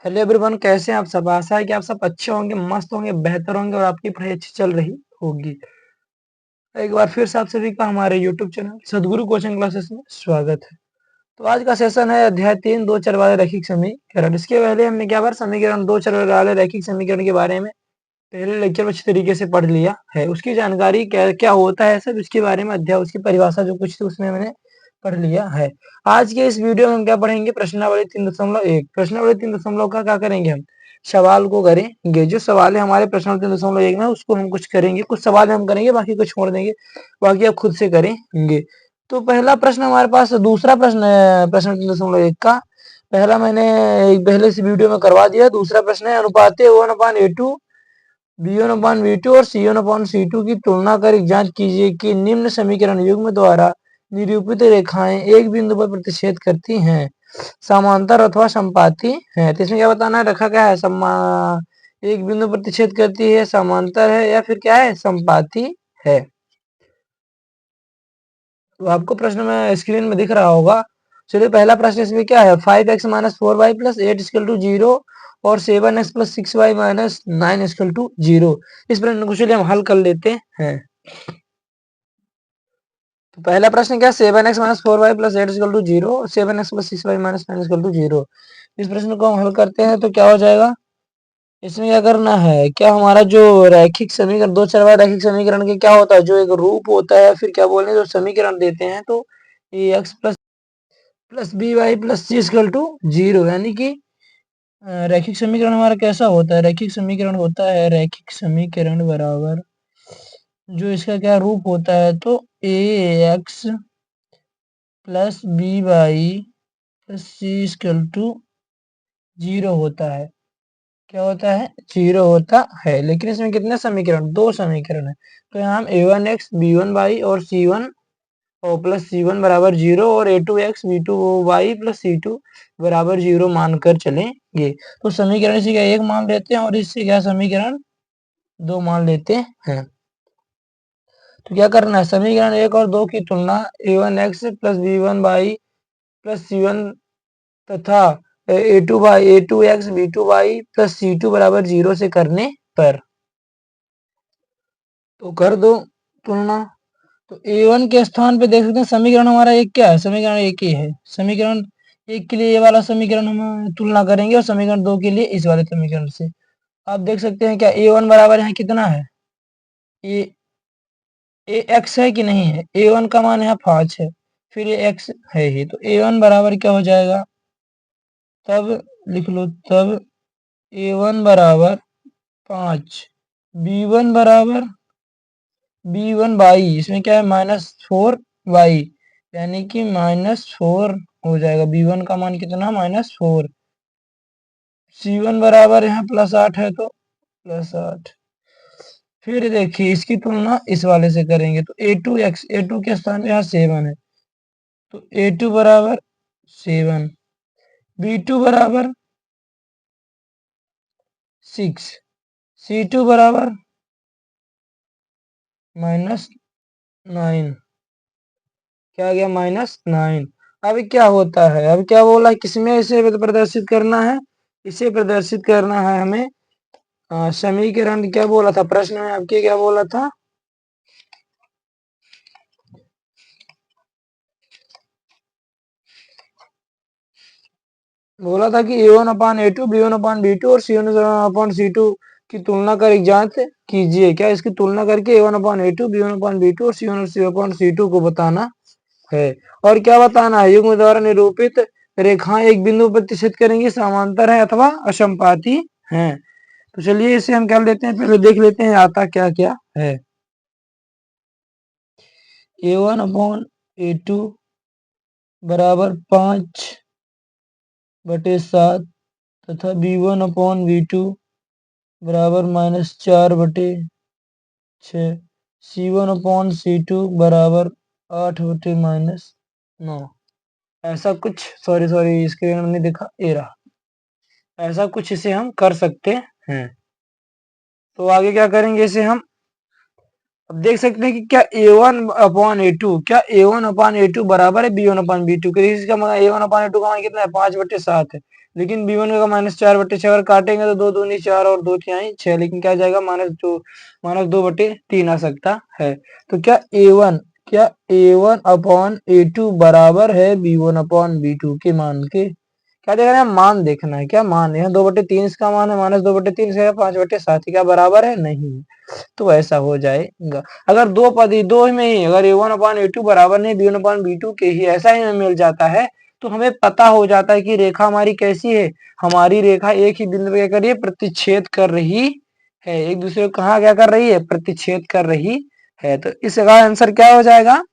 Hello everyone, कैसे हैं आप सब। आशा है कि आप सब अच्छे होंगे, मस्त होंगे, बेहतर होंगे और आपकी पढ़ाई अच्छी चल रही होगी। एक बार फिर से आप सभी का हमारे यूट्यूब चैनल सदगुरु कोचिंग क्लासेस में स्वागत है। तो आज का सेशन है अध्याय 3 दो चर वाले रैखिक समीकरण। इसके पहले हमने क्या बार समीकरण दो चर वाले रैखिक समीकरण के बारे में पहले लेक्चर में अच्छी तरीके से पढ़ लिया है। उसकी जानकारी क्या क्या होता है सब इसके बारे में अध्याय उसकी परिभाषा जो कुछ थी उसमें मैंने पढ़ लिया है। आज के इस वीडियो में हम क्या पढ़ेंगे, प्रश्नावली 3.1। प्रश्नावली 3.1 का क्या करेंगे, हम सवाल को करेंगे। जो सवाल है हमारे प्रश्नावली 3.1 में उसको हम कुछ करेंगे, कुछ सवाल हम करेंगे, बाकी को छोड़ देंगे, बाकी आप खुद से करेंगे। तो पहला प्रश्न हमारे पास, दूसरा प्रश्न है प्रश्न 3.1 का। पहला मैंने पहले से वीडियो में करवा दिया। दूसरा प्रश्न है अनुपाते 1/A2 B1/B2 और C1/C2 की तुलना कर जांच कीजिए कि निम्न समीकरण युग्म द्वारा निरूपित रेखाएं एक बिंदु पर प्रतिच्छेद करती हैं, समांतर अथवा समपाती हैं। तो इसमें क्या बताना है, रेखा क्या है, एक बिंदु पर प्रतिच्छेद करती है, समांतर है या फिर क्या है, समपाती है। तो आपको प्रश्न में स्क्रीन में दिख रहा होगा। चलिए पहला प्रश्न इसमें क्या है, 5x - 4y + 8 = 0 और 7x + 6y - 9 = 0। इस प्रश्न को चलिए हम हल कर लेते हैं। तो पहला प्रश्न क्या, 7x - 4y + 8 = 0 और 7x + 6y - 9 = 0। इस प्रश्न को हम हल करते हैं तो क्या हो जाएगा, इसमें क्या करना है, क्या हमारा जो रैखिक समीकरण दो चर वाला रैखिक समीकरण के क्या होता है, जो एक रूप होता है, फिर क्या बोले जो समीकरण देते हैं, तो ax plus B Y plus C equal to 0, यानी कि रैखिक समीकरण हमारा कैसा होता है, रैखिक समीकरण होता है, रैखिक समीकरण बराबर जो इसका क्या रूप होता है, तो A X plus B Y plus C equal to 0 होता है। क्या होता है, 0 होता है। लेकिन इसमें कितने समीकरण, दो समीकरण है। तो यहाँ हम a1x b1y और c1 और प्लस C1 बराबर 0 और a2x b2y प्लस C2 बराबर 0 मानकर चलेंगे। तो समीकरण इसी का एक मान लेते हैं और इससे क्या समीकरण दो मान लेते हैं। तो क्या करना है, समीकरण एक और दो की तुलना a1x plus b1y plus C1 तथा a2x b2y प्लस C2 बराबर 0 से करने पर, तो कर दो तुलना। तो a1 के स्थान पे देख सकते हैं समीकरण हमारा एक क्या है, समीकरण एक ही है। समीकरण एक के लिए ये वाला समीकरण हम तुलना करेंगे और समीकरण दो के लिए इस वाले समीकरण से। आप देख सकते हैं क्या a1 बराबर यहाँ कितना है, ए एक्स है कि नहीं है, a1 का मान यहाँ 5 है, फिर ये x है ही, तो a1 बराबर क्या हो जाएगा, तब लिख लो, तब a1 बराबर 5, b1 बराबर b1y, इसमें क्या है -4y, यानी कि -4 हो जाएगा। b1 का मान कितना, -4। c1 बराबर यहाँ +8 है तो +8। फिर देखिए इसकी तुलना इस वाले से करेंगे तो a2 के स्थान पे यहाँ 7 है, तो a2 बराबर 7, b2 बराबर 6, c2 बराबर -9। क्या आ गया, -9। अब क्या होता है, अब क्या बोला, किसमें इसे प्रदर्शित करना है, इसे प्रदर्शित करना है हमें समीकरण क्या बोला था प्रश्न में आपके, क्या बोला था, बोला था कि a1/A2 b1/B2 और c1/C2 की तुलना कर एक जांच कीजिए। क्या इसकी तुलना करके a1/A2 b1/B2 और c1/C2 को बताना है। और क्या बताना है, युग्म द्वारा निरूपित रेखाएं एक बिंदु पर प्रतिच्छेद करेंगी, समांतर है अथवा असमपाती हैं। तो चलिए इसे हम क्या लेते हैं, पहले देख लेते हैं आता क्या क्या है। a1/A2 बराबर 5/7 तथा b1/B2 बराबर -4/6, c1/C2 बराबर 8/-9। ऐसा कुछ, सॉरी स्क्रीन में नहीं दिखा, ये रहा। ऐसा कुछ इसे हम कर सकते हैं। तो आगे क्या करेंगे, इसे हम अब देख सकते हैं कि क्या A1/A2 क्या A1/A2 बराबर है B1/B2 के। इसका मतलब A1/A2 का मान कितना है 5/7 है, लेकिन B1 का -4/6 अगर काटेंगे तो 2 दूनी 4 और 2 तिहाई 6, लेकिन क्या जाएगा -2/3 आ सकता है। तो क्या A1/A2 बराबर है B1/B2 के मान के। क्या देखना है, मान देखना है, क्या मान है 2/3 इसका मान है -2/3 से 5/7 क्या बराबर है, नहीं। तो ऐसा हो जाएगा। अगर दो पद दो में ही अगर A1/A2 बराबर नहीं B1/B2 के ही ऐसा ही मिल जाता है तो हमें पता हो जाता है कि रेखा हमारी कैसी है। हमारी रेखा एक ही बिंदु पे क्या कर रही है, प्रतिच्छेद कर रही है। एक दूसरे को कहाँ क्या कर रही है, प्रतिच्छेद कर रही है। तो इसका आंसर क्या हो जाएगा,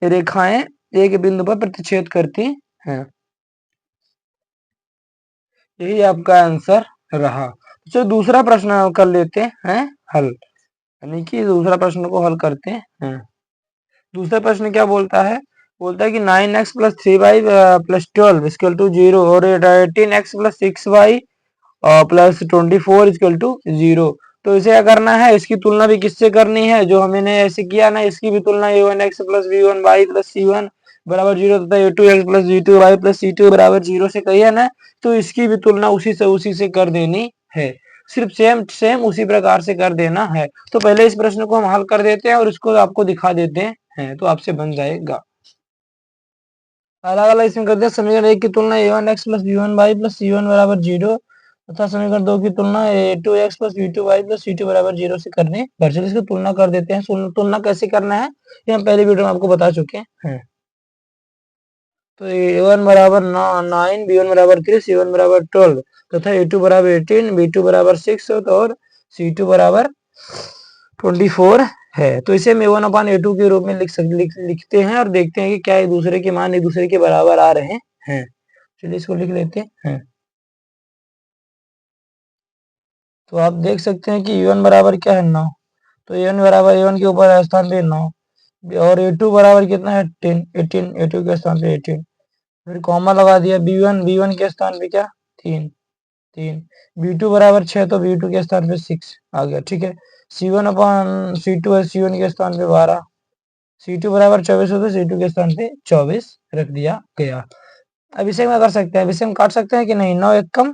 रेखाएं एक बिंदु पर प्रतिच्छेद करती हैं। यही आपका आंसर रहा। तो दूसरा प्रश्न कर लेते हैं हल, यानी कि दूसरा प्रश्न को हल करते हैं। दूसरा प्रश्न क्या बोलता है, बोलता है कि 9x plus 3y plus 12 equal to 0 और 18x plus 6y plus 24 equal to 0। तो इसे क्या करना है, इसकी तुलना भी किससे करनी है, जो हमने ऐसे किया ना, इसकी भी तुलना a1x plus b1y plus c1 बराबर 0 तथा a2x plus b2y plus c2 बराबर 0 से कही है ना, तो इसकी भी तुलना उसी से कर देनी है। सिर्फ सेम सेम उसी प्रकार से कर देना है। तो पहले इस प्रश्न को हम हल कर देते हैं और इसको आपको दिखा देते हैं, तो आपसे बन जाएगा। अलग अलग इसमें करते हैं। समीकरण 1 की तुलना a1x plus b1y plus c1 बराबर 0 तथा समीकरण 2 की तुलना a2x plus b2y plus c2 बराबर 0 से करने पर। चलिए इसकी तुलना कर देते हैं। तुलना कैसे करना है ये हम पहले वीडियो में आपको बता चुके हैं। तो a1 बराबर 9, b1 बराबर 3, c1 बराबर 12 तथा a2 बराबर 18, b2 बराबर 6 और c2 बराबर 24 है। तो इसे हम a1/A2 के रूप में लिखते हैं और देखते हैं कि क्या एक दूसरे के मान एक दूसरे के बराबर आ रहे हैं। चलिए इसको लिख लेते हैं। तो आप देख सकते हैं कि a1 बराबर क्या है 9, तो a1 बराबर a1 के ऊपर स्थान पे 9 और a2 बराबर कितना है 18 a2 के स्थान पे 18, फिर कॉमा लगा दिया। b1 के स्थान पे क्या 3 3, b2 बराबर 6 तो b2 के स्थान पे 6 आ गया, ठीक है। c1/c2 है, c1 के स्थान पे 12, c2 बराबर 24 हो तो c2 के स्थान पे 24 रख दिया गया। अब इसे क्या कर सकते हैं, अब इसे हम काट सकते हैं कि नहीं। 9 एकम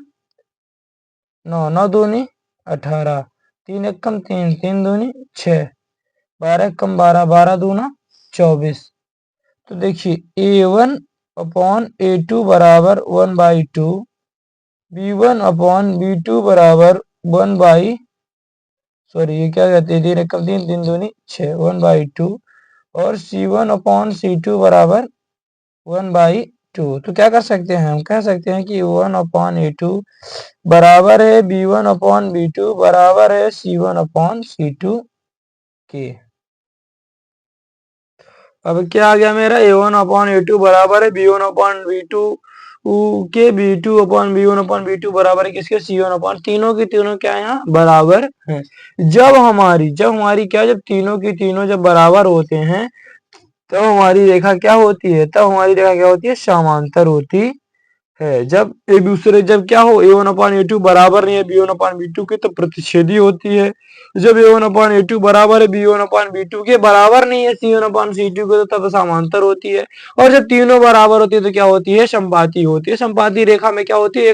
9, 9 दूनी 18, 3 एकम 3, 3 दूनी 6, 12 एकम 12, 12 दूना 24। तो देखिए a1/a2 बराबर 1/2, b1/b2 बराबर 1 सॉरी ये क्या कहते हैं 3 एकम 3, 3 दूनी 6, 1/2 और c1/c2 बराबर 1/2। तो क्या कर सकते हैं, हम कह सकते हैं कि 1/a2 बराबर है b1/b2 बराबर है c1/c2 के। अब क्या आ गया मेरा a1/a2 बराबर है b1/b2 के, b2/b1/b2 बराबर है किसके c1/, तीनों की तीनों क्या है यहाँ बराबर है। जब हमारी क्या, जब तीनों की तीनों जब बराबर होते हैं तब हमारी रेखा क्या होती है, समांतर होती है। जब क्या हो a1/a2 बराबर नहीं है b1/b2 के तो प्रतिच्छेदी होती है। जब a1/a2 बराबर है b1/b2 के बराबर नहीं है c1/c2 के तो तब समांतर होती है। और जब तीनों बराबर होती है तो क्या होती है, संपाती होती है। संपाती रेखा में क्या होती है,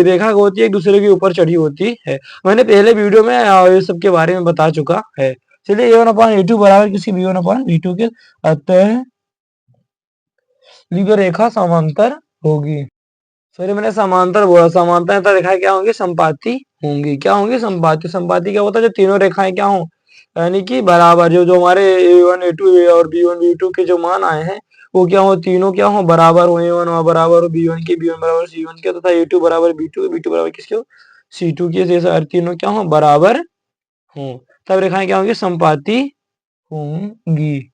रेखा होती है एक दूसरे के ऊपर चढ़ी होती है। मैंने पहले वीडियो में ये सब के बारे में बता चुका है। चलिए a1/a2 बराबर किसी b1/b2 के, अतः रेखा समांतर होगी। सॉरी मैंने समांतर बोला, समांतर रेखाएं क्या होंगी, संपाती होंगी। क्या होंगी, संपाती। संपाती क्या होता है, जो तीनों रेखाएं क्या हों, यानी कि बराबर। जो हमारे a1 a2 और b1 b2 के जो मान आए हैं वो क्या हो, तीनों क्या हो बराबर हो। a1 बराबर हो b1 के, b1 बराबर c1 के तथा a2 बराबर b2 b2 बराबर किसके हो, c2 के। जैसे तीनों क्या हो बराबर हो तब रेखाएं क्या होंगी, संपाती होंगी।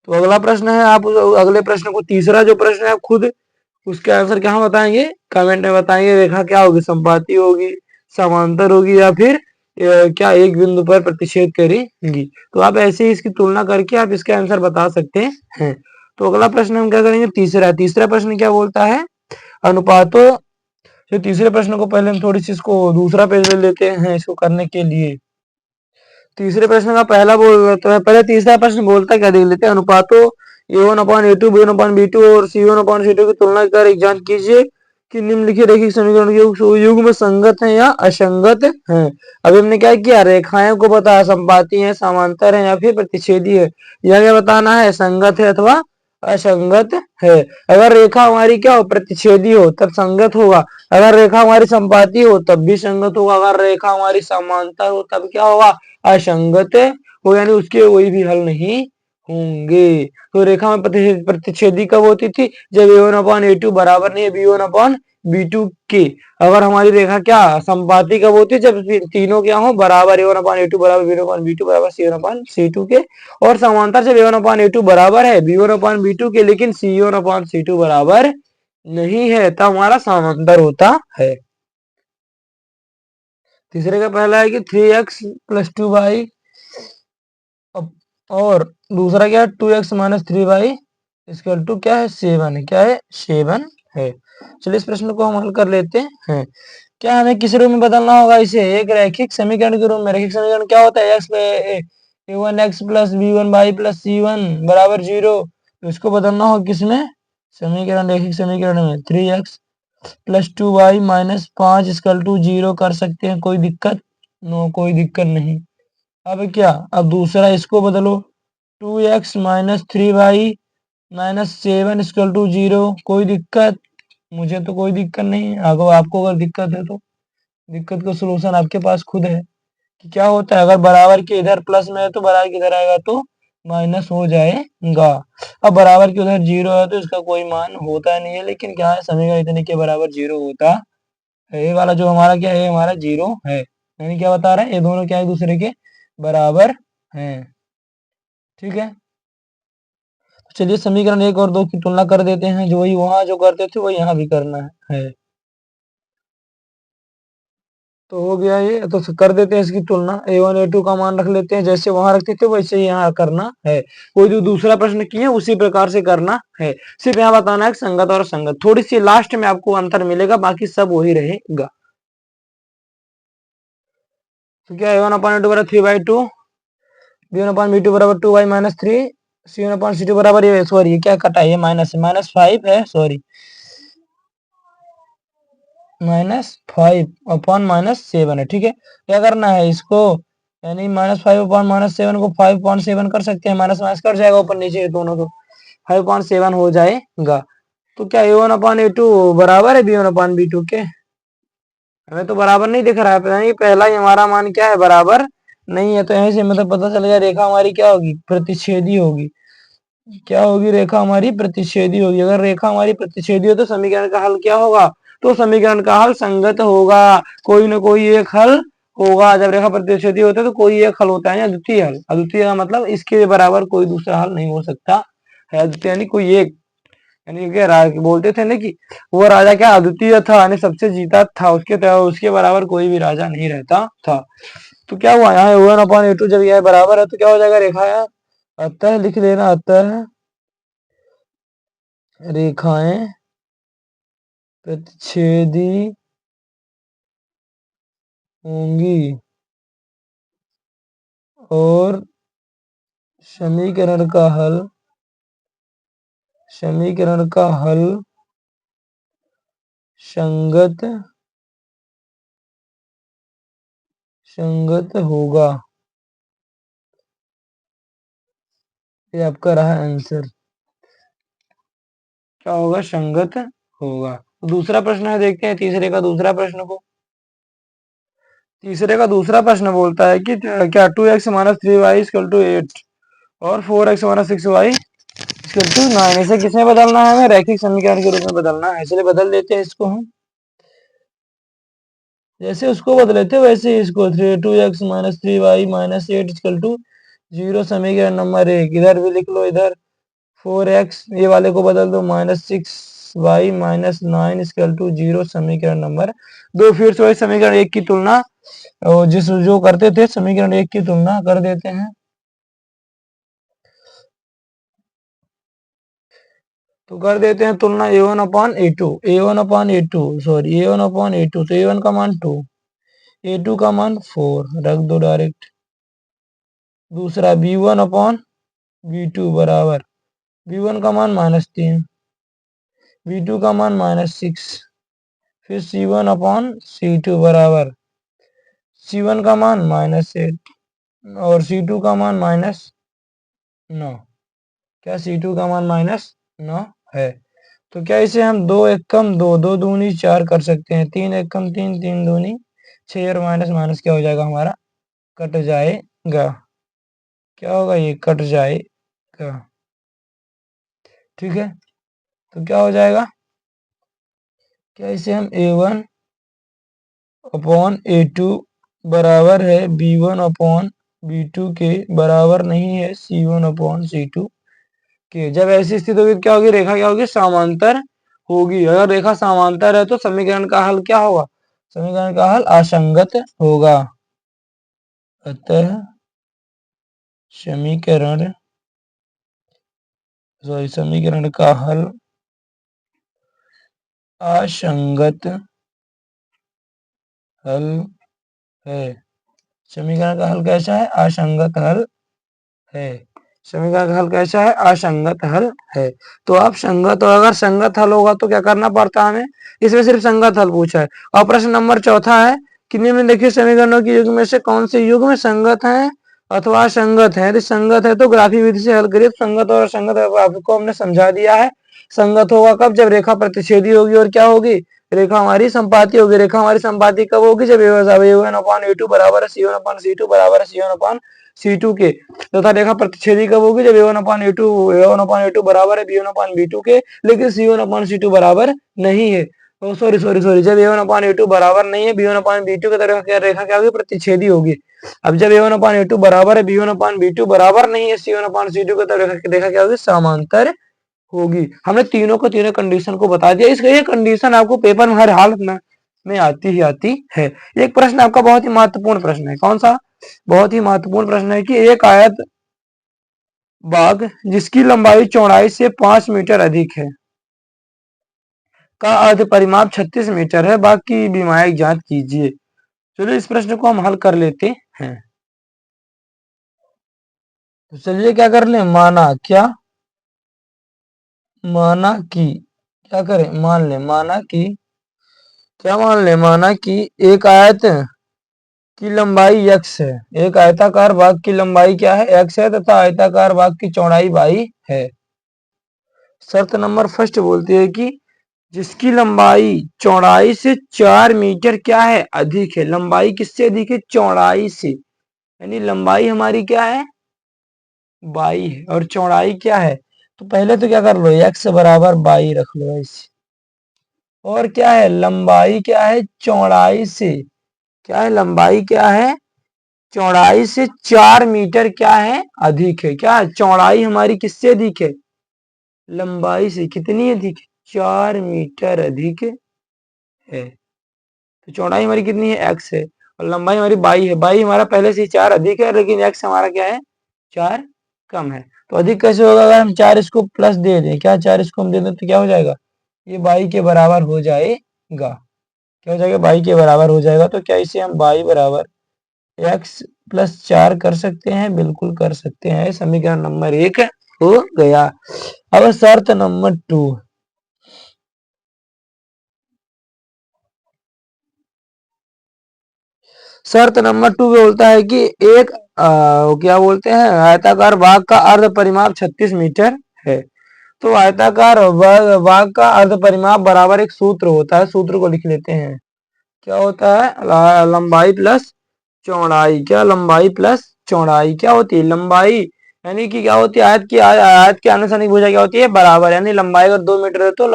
तो अगला प्रश्न है, आप अगले प्रश्न को, तीसरा जो प्रश्न है आप खुद उसके आंसर क्या बताएंगे, कमेंट में बताएंगे। रेखा क्या होगी, संपाती होगी, समांतर होगी या फिर क्या एक बिंदु पर प्रतिच्छेद करेंगी। तो आप ऐसे ही इसकी तुलना करके आप इसके आंसर बता सकते हैं। तो अगला प्रश्न हम क्या करेंगे, तीसरा प्रश्न क्या बोलता है, अनुपातों तो तीसरे प्रश्न को पहले हम थोड़ी सी इसको दूसरा पेज ले लेते हैं इसको करने के लिए। तीसरे प्रश्न का पहला बोल तो पहले तीसरा प्रश्न बोलता क्या देख लेते हैं। अनुपातों a1/a2 b1/b2 और c1/c2 की तुलना कर एक जांच कीजिए कि निम्नलिखित रैखिक समीकरण युग्म संगत है या असंगत है। अभी हमने क्या किया, रेखाएं को बताया संपाती है, समांतर है या फिर प्रतिच्छेदी है। यह क्या बताना है, संगत है अथवा असंगत है। अगर रेखा हमारी क्या हो, प्रतिच्छेदी हो तब संगत होगा। अगर रेखा हमारी संपाती हो तब भी संगत होगा। अगर रेखा हमारी समांतर हो तब क्या होगा, असंगत हो, यानी उसके कोई भी हल नहीं होंगे। तो रेखा में प्रतिच्छेदी कब होती थी, जब a1/a2 बराबर नहीं है b1/b2 के। अगर हमारी रेखा क्या संपाती कब होती है, जब तीनों क्या हो बराबर, a1/a2 बराबर b1/b2 बराबर c1/c2 के। और समांतर जब a1/a2 बराबर है b1/b2 के, लेकिन c1/c2 बराबर नहीं है, तब हमारा समांतर होता है। तीसरे का पहला है कि 3x + 2y और दूसरा क्या है 2x - 3y = क्या है 7 है। क्या है 7 है। चलिए इस प्रश्न को हम हल कर लेते हैं। क्या हमें किस रूप में बदलना होगा, इसे एक रैखिक समीकरण के रूप में। रैखिक समीकरण क्या होता है, a1x + b1y + c1 = 0। तो इसको बदलना होगा किसमें, समीकरण रैखिक समीकरण में। 3x + 2y - 5 = 0 कर सकते हैं, कोई दिक्कत नो, कोई दिक्कत नहीं। अब क्या, अब दूसरा इसको बदलो, 2x - 3y - 7 = 0। कोई दिक्कत, मुझे तो कोई दिक्कत नहीं है। अगर आपको अगर दिक्कत है तो दिक्कत का सलूशन आपके पास खुद है कि क्या होता है। अगर बराबर के इधर प्लस में है तो बराबर के इधर आएगा तो माइनस हो जाएगा। अब बराबर के उधर 0 है तो इसका कोई मान होता नहीं है, लेकिन क्या है समीकरण इतने के बराबर 0 होता है। ये वाला जो हमारा क्या है, हमारा 0 है। यानी क्या बता रहे हैं, ये दोनों क्या एक दूसरे के बराबर हैं। ठीक है, तो चलिए समीकरण 1 और 2 की तुलना कर देते हैं। जो वही वहां जो करते थे वही यहाँ भी करना है। तो हो गया ये, तो कर देते हैं इसकी तुलना। a1 a2 का मान रख लेते हैं, जैसे वहां रखते थे वैसे ही यहाँ करना है। कोई जो दूसरा प्रश्न किए उसी प्रकार से करना है। सिर्फ यहाँ बताना है संगत और असंगत, थोड़ी सी लास्ट में आपको अंतर मिलेगा, बाकी सब वही रहेगा। तो क्या a1/a2 = 3/2, b1/b2 = 2y - 3, c1/c2 बराबर, ये सॉरी ये क्या कटा है, ये -5 है, सॉरी -5/-7 है। ठीक है, क्या करना है इसको, यानी -5/-7 को 5/7 कर सकते हैं, माइनस माइनस कर जाएगा ऊपर नीचे दोनों, तो 5/7 हो जाएगा। तो क्या a1/a2 बराबर है b1/b2 के, हमें तो बराबर नहीं दिख रहा है, यानी पहला ही हमारा मान क्या है, बराबर नहीं है। तो यहीं से मतलब पता चल गया रेखा हमारी क्या होगी, प्रतिच्छेदी होगी। क्या होगी, रेखा हमारी प्रतिच्छेदी होगी। अगर रेखा हमारी प्रतिच्छेदी हो तो समीकरण का हल क्या होगा, तो समीकरण का हल संगत होगा। कोई ना कोई एक हल होगा। जब रेखा प्रतिच्छेदी होता है तो कोई एक हल होता है, अद्वितीय हल। अद्वितीय का मतलब इसके बराबर कोई दूसरा हल नहीं हो सकता है। अद्वितीय यानी कोई एक, यानी क्या बोलते थे ना कि वो राजा क्या अद्वितीय था, यानी सबसे जीता था, उसके बराबर कोई भी राजा नहीं रहता था। तो क्या हुआ यहाँ a1/a2 जब यह बराबर है तो क्या हो जाएगा, रेखा है, अतः लिख लेना, अतः रेखाएं प्रतिच्छेदी होंगी और समीकरण का हल संगत होगा। ये आपका रहा आंसर, क्या होगा, संगत होगा। दूसरा प्रश्न है, देखते हैं तीसरे का दूसरा प्रश्न को। तीसरे का दूसरा प्रश्न बोलता है कि क्या 2x - 3y = 8 और 4x - 6y = 9, इसे किसमें बदलना है, हमें रैखिक समीकरण के रूप में बदलना है। इसलिए बदल देते हैं इसको हम, जैसे उसको बदले थे वैसे ही इसको। 2x - 3y - 8 = 0 समीकरण नंबर 1। इधर भी लिख लो, इधर 4x ये वाले को बदल दो, -6y - 9 = 0 समीकरण नंबर 2। फिर से वही समीकरण 1 की तुलना, और जो करते थे समीकरण 1 की तुलना कर देते हैं। तो कर देते हैं तुलना a1 upon a2, a1 upon a2 sorry a1 upon a2, तो a1 का मान 2, a2 का मान 4 रख दो डायरेक्ट। दूसरा b1 अपॉन b2 बराबर b1 का मान -3, b2 का मान -6, फिर c1 अपॉन c2 बराबर c1 का मान -8 और c2 का मान -9। क्या c2 का मान -9 है? तो क्या इसे हम 2 एकम 2, 2 दूनी 4 कर सकते हैं, 3 एकम 3, 3 दूनी 6 और माइनस माइनस क्या हो जाएगा हमारा, कट जाएगा। क्या होगा, ये कट जाएगा। ठीक है, तो क्या हो जाएगा, क्या इसे हम a1 अपॉन a2 बराबर है b1 अपॉन b2 के बराबर नहीं है c1 अपॉन c2 के। जब ऐसी स्थिति होगी तो क्या होगी, रेखा क्या होगी, समांतर होगी। अगर रेखा समांतर है तो समीकरण का हल क्या होगा, समीकरण का हल असंगत होगा। अतः समीकरण का हल असंगत हल है। समीकरण का हल कैसा है, असंगत हल है। समीकरण का हल कैसा है, असंगत हल है। तो आप संगत, और अगर संगत हल होगा तो क्या करना पड़ता है हमें, इसमें सिर्फ संगत हल पूछा है। और प्रश्न नंबर चौथा है कि निम्नलिखित समीकरणों की युग्म में से कौन से युग्म संगत है अथवा असंगत है। यदि संगत है तो ग्राफी विधि से हल करिए। संगत और असंगत आपको हमने समझा दिया है। संगत होगा कब, जब रेखा प्रतिच्छेदी होगी और क्या होगी, रेखा हमारी संपाती होगी। रेखा हमारी संपाती कब होगी, जब a1 अपॉन a2 बराबर है c1 अपॉन c2 बराबर है c1 अपॉन c2 के, तथा रेखा प्रतिच्छेदी कब होगी, जब a1 अपॉन a2 बराबर है b1 अपॉन b2 के, लेकिन c1 अपॉन c2 बराबर नहीं है। तो सॉरी जब a1 अपॉन a2 बराबर नहीं है b1 अपॉन b2 की तरह रेखा क्या होगी, प्रतिच्छेदी होगी। अब जब a1 अपॉन a2 बराबर है b1 अपॉन b2 बराबर नहीं है c1 अपॉन c2 की तरह रेखा क्या होगी, समांतर होगी। हमने तीनों को तीनों कंडीशन को बता दिया। इसका ये कंडीशन आपको पेपर में हर हालत में आती ही आती है। एक प्रश्न आपका बहुत ही महत्वपूर्ण प्रश्न है, कौन सा, बहुत ही महत्वपूर्ण प्रश्न है कि एक आयत बाग जिसकी लंबाई चौड़ाई से 5 मीटर अधिक है का अर्ध परिमाप 36 मीटर है, बाग की विमायक जांच कीजिए। चलिए इस प्रश्न को हम हल कर लेते हैं। तो चलिए क्या कर ले, माना क्या, माना कि, क्या करें, मान ले, माना कि, क्या मान ले, माना कि एक आयत की लंबाई x है, एक आयताकार भाग की लंबाई क्या है, x है, तथा आयताकार भाग की चौड़ाई y है। शर्त नंबर फर्स्ट बोलती है कि जिसकी लंबाई चौड़ाई से 4 मीटर क्या है, अधिक है। लंबाई किससे अधिक है, चौड़ाई से, यानी लंबाई हमारी क्या है, y है, और चौड़ाई क्या है। तो पहले तो क्या कर लो, x बराबर y रख लो ऐसे, और क्या है, लंबाई क्या है, चौड़ाई से, क्या है, लंबाई क्या है, चौड़ाई से 4 मीटर क्या है, अधिक है। क्या चौड़ाई हमारी किससे अधिक है, लंबाई से कितनी अधिक है, 4 मीटर अधिक है। तो चौड़ाई हमारी कितनी है, x है, और लंबाई हमारी बाई है। बाई हमारा पहले से 4 अधिक है, लेकिन x हमारा क्या है, 4 कम है। तो अधिक कैसे होगा, अगर हम 4 इसको प्लस दे दें, क्या 4 इसको हम दे दें तो क्या हो जाएगा, ये बाई के बराबर हो जाएगा। क्या हो जाएगा, बाई के बराबर हो जाएगा। तो क्या इसे हम बाई बराबर x प्लस 4 कर सकते हैं, बिल्कुल कर सकते हैं। समीकरण नंबर 1 हो गया। अब शर्त नंबर 2, शर्त नंबर 2 बोलता है कि एक क्या बोलते हैं, आयताकार भाग का अर्ध परिमाप 36 मीटर है। तो आयताकार भाग का अर्ध परिमाप बराबर एक सूत्र होता है, सूत्र को लिख लेते हैं। क्या होता है, लंबाई प्लस चौड़ाई। क्या, लंबाई प्लस चौड़ाई क्या होती है, लंबाई यानी कि क्या होती है, आयत की अनुसार भुजा क्या होती है, बराबर। यानी लंबाई अगर 2 मीटर है तो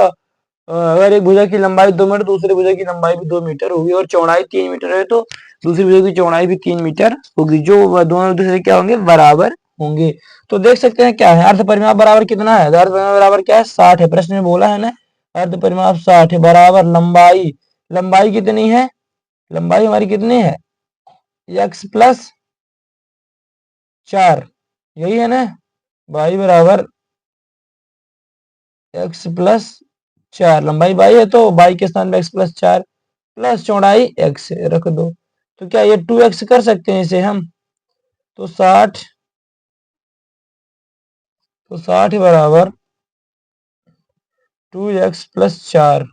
अगर एक भुजा की लंबाई 2 मीटर, दूसरे भुजा की लंबाई भी 2 मीटर होगी, और चौड़ाई 3 मीटर है तो दूसरी भुजा की चौड़ाई भी 3 मीटर होगी, जो दोनों दूसरे क्या होंगे, बराबर होंगे। तो देख सकते हैं क्या है, अर्ध परिमाप बराबर कितना है, अर्ध परिमाप बराबर क्या है, 60 है। प्रश्न में बोला है ना, अर्ध परिमाप 60 है, बराबर लंबाई, लंबाई कितनी है, लंबाई हमारी कितनी है, x प्लस 4, यही है ना, y बराबर एक्स प्लस 4, लंबाई बाई है तो बाई के स्थान पे एक्स प्लस 4 प्लस चौड़ाई एक्स रख दो। तो क्या ये 2x कर सकते हैं इसे हम? तो 60 बराबर 2x प्लस 4,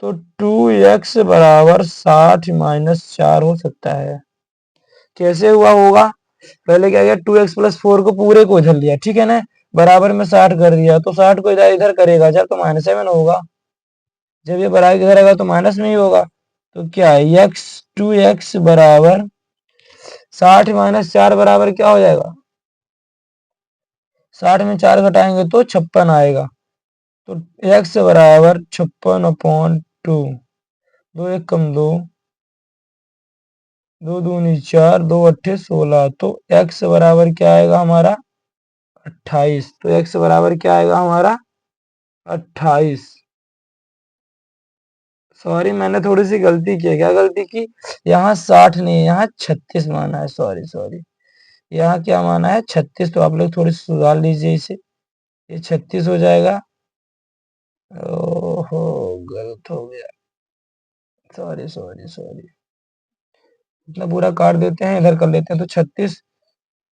तो 2x बराबर 60 माइनस 4 हो सकता है। कैसे हुआ होगा? पहले क्या किया, 2x प्लस 4 को पूरे को उधर लिया, ठीक है ना, बराबर में 60 कर दिया, तो 60 को इधर इधर करेगा जब तो -7 होगा, जब ये बराबर इधर आएगा तो माइनस में ही होगा। तो क्या x 2x बराबर 60 माइनस 4 बराबर क्या हो जाएगा? 60 में 4 घटाएंगे तो 56 आएगा। तो x बराबर 56/2, 2 1 कम 2, 2 दूनी 4, 2 अट्ठे 16, तो x बराबर क्या आएगा हमारा? 28। तो x बराबर क्या आएगा हमारा? 28। सॉरी, मैंने थोड़ी सी गलती की है। क्या गलती की? यहाँ 60 नहीं, यहाँ 36 माना है। सॉरी सॉरी, यहाँ क्या माना है? 36। तो आप लोग थोड़ी सुधार लीजिए इसे, ये 36 हो जाएगा। ओहो, गलत हो गया, सॉरी सॉरी सॉरी। इतना पूरा काट देते हैं, इधर कर लेते हैं। तो 36,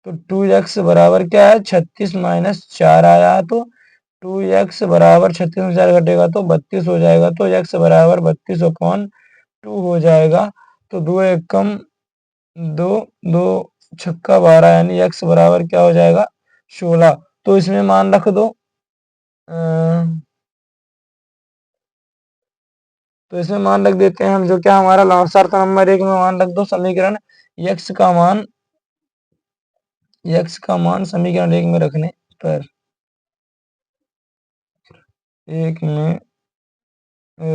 तो 2x बराबर क्या है? 36 माइनस 4 आया, तो 2x बराबर 36 में 4 घटेगा तो 32 हो जाएगा। तो x बराबर 32/2 हो जाएगा। तो 2 1 कम 2, 2 छक्का 12, यानी x बराबर क्या हो जाएगा? 16। तो इसमें मान रख दो, तो इसमें मान रख देते हैं हम, जो क्या हमारा शर्त नंबर 1 में मान रख दो समीकरण x का मान, समीकरण 1 में रखने पर, 1 में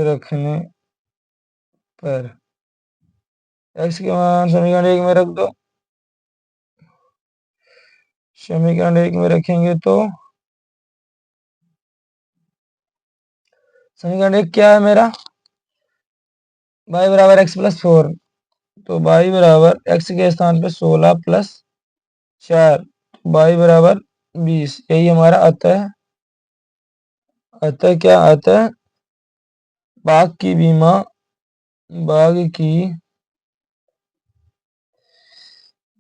रखने पर x के मान समीकरण 1 में रख दो। समीकरण 1 में रखेंगे तो समीकरण 1 क्या है मेरा? y बराबर x प्लस 4, तो y बराबर x के स्थान पे 16 प्लस 4, y बराबर 20। यही हमारा अतः क्या? अतः बाघ की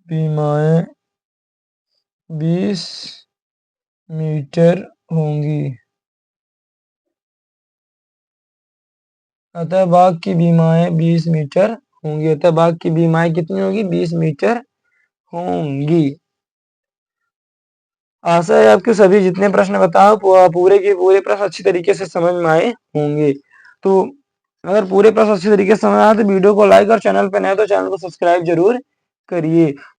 बीमाएं 20 मीटर होंगी। अतः बाघ की बीमाएं 20 मीटर होंगी। अतः बाघ की बीमाएं कितनी होगी? 20 मीटर होंगी। आशा है आपके सभी जितने प्रश्न बताओ पूरे के पूरे प्रश्न अच्छी तरीके से समझ में आए होंगे। तो अगर पूरे प्रश्न अच्छी तरीके से समझ आए तो वीडियो को लाइक और चैनल पर नए तो चैनल को सब्सक्राइब जरूर करिए।